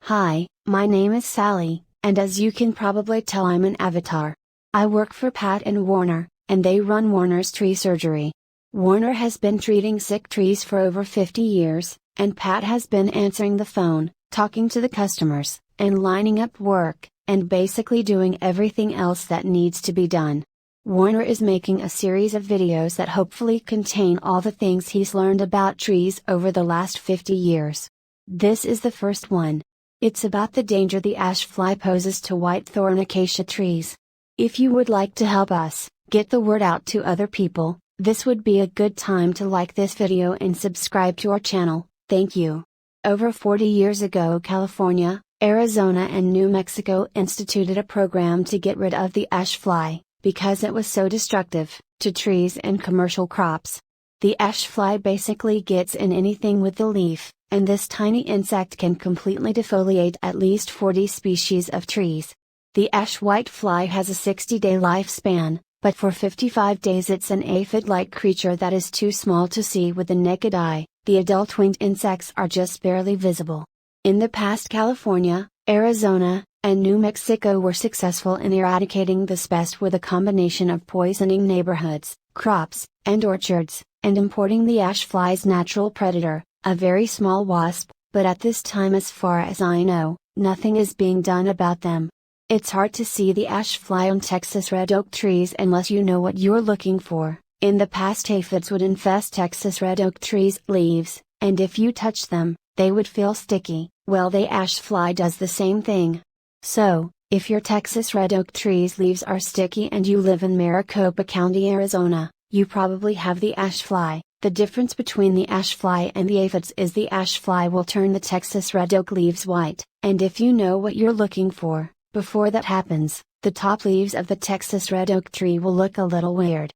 Hi, my name is Sally, and as you can probably tell, I'm an avatar. I work for Pat and Warner, and they run Warner's Tree Surgery. Warner has been treating sick trees for over 50 years, and Pat has been answering the phone, talking to the customers, and lining up work, and basically doing everything else that needs to be done. Warner is making a series of videos that hopefully contain all the things he's learned about trees over the last 50 years. This is the first one. It's about the danger the ash fly poses to whitethorn acacia trees. If you would like to help us get the word out to other people, this would be a good time to like this video and subscribe to our channel. Thank you. Over 40 years ago, California, Arizona and New Mexico instituted a program to get rid of the ash fly, because it was so destructive to trees and commercial crops. The ash fly basically gets in anything with the leaf, and this tiny insect can completely defoliate at least 40 species of trees. The ash whitefly has a 60-day lifespan, but for 55 days it's an aphid-like creature that is too small to see with the naked eye. The adult winged insects are just barely visible. In the past, California, Arizona, and New Mexico were successful in eradicating this pest with a combination of poisoning neighborhoods, crops, and orchards, and importing the ash fly's natural predator, a very small wasp, but at this time, as far as I know, nothing is being done about them. It's hard to see the ash fly on Texas red oak trees unless you know what you're looking for. In the past, aphids would infest Texas red oak trees' leaves, and if you touch them, they would feel sticky. Well, the ash fly does the same thing. So, if your Texas red oak tree's leaves are sticky and you live in Maricopa County, Arizona, you probably have the ash fly. The difference between the ash fly and the aphids is the ash fly will turn the Texas red oak leaves white, and if you know what you're looking for, before that happens, the top leaves of the Texas red oak tree will look a little weird.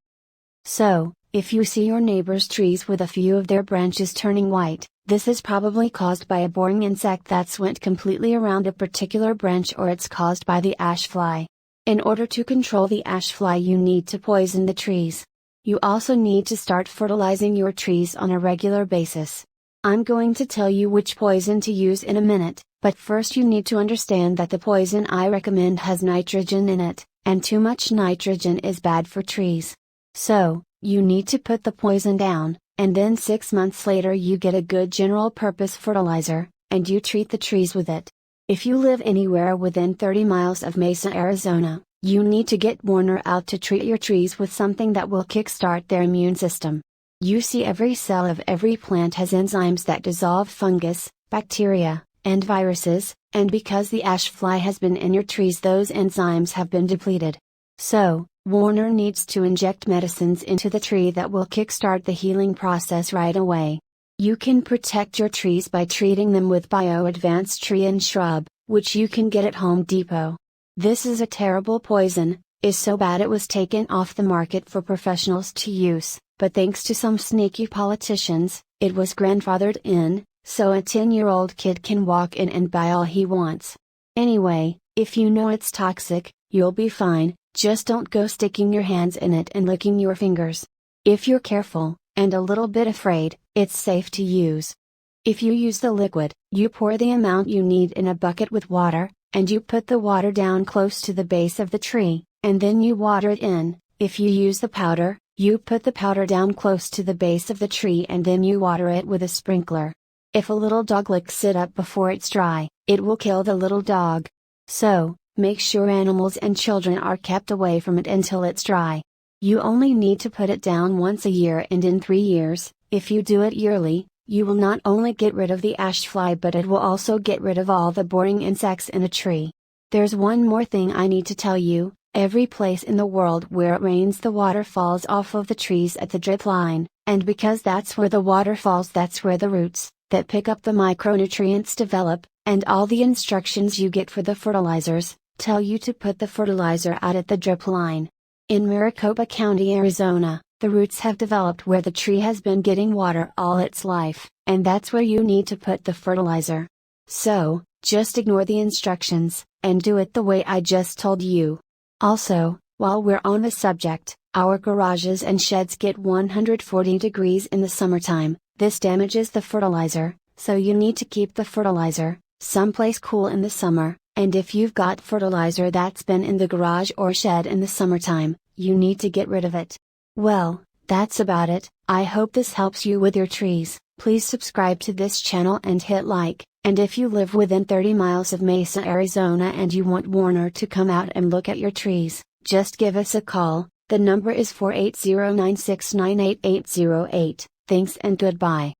So, if you see your neighbor's trees with a few of their branches turning white, this is probably caused by a boring insect that's went completely around a particular branch, or it's caused by the ash fly. In order to control the ash fly, you need to poison the trees. You also need to start fertilizing your trees on a regular basis. I'm going to tell you which poison to use in a minute, but first you need to understand that the poison I recommend has nitrogen in it, and too much nitrogen is bad for trees. So, you need to put the poison down, and then 6 months later you get a good general purpose fertilizer, and you treat the trees with it. If you live anywhere within 30 miles of Mesa, Arizona, you need to get Warner out to treat your trees with something that will kickstart their immune system. You see, every cell of every plant has enzymes that dissolve fungus, bacteria, and viruses, and because the ash fly has been in your trees, those enzymes have been depleted. So, Warner needs to inject medicines into the tree that will kickstart the healing process right away. You can protect your trees by treating them with Bio Advanced Tree and Shrub, which you can get at Home Depot. This is a terrible poison, is so bad it was taken off the market for professionals to use, but thanks to some sneaky politicians, it was grandfathered in, so a 10-year-old kid can walk in and buy all he wants. Anyway, if you know it's toxic, you'll be fine. Just don't go sticking your hands in it and licking your fingers. If you're careful, and a little bit afraid, it's safe to use. If you use the liquid, you pour the amount you need in a bucket with water, and you put the water down close to the base of the tree, and then you water it in. If you use the powder, you put the powder down close to the base of the tree and then you water it with a sprinkler. If a little dog licks it up before it's dry, it will kill the little dog. So, make sure animals and children are kept away from it until it's dry. You only need to put it down once a year, and in 3 years, if you do it yearly, you will not only get rid of the ash fly, but it will also get rid of all the boring insects in a tree. There's one more thing I need to tell you. Every place in the world where it rains, the water falls off of the trees at the drip line, and because that's where the water falls, that's where the roots that pick up the micronutrients develop, and all the instructions you get for the fertilizers tell you to put the fertilizer out at the drip line. In Maricopa County, Arizona, the roots have developed where the tree has been getting water all its life, and that's where you need to put the fertilizer. So, just ignore the instructions, and do it the way I just told you. Also, while we're on the subject, our garages and sheds get 140 degrees in the summertime. This damages the fertilizer, so you need to keep the fertilizer someplace cool in the summer, and if you've got fertilizer that's been in the garage or shed in the summertime, you need to get rid of it. Well, that's about it. I hope this helps you with your trees. Please subscribe to this channel and hit like, and if you live within 30 miles of Mesa, Arizona and you want Warner to come out and look at your trees, just give us a call. The number is 480-969-8808. Thanks and goodbye.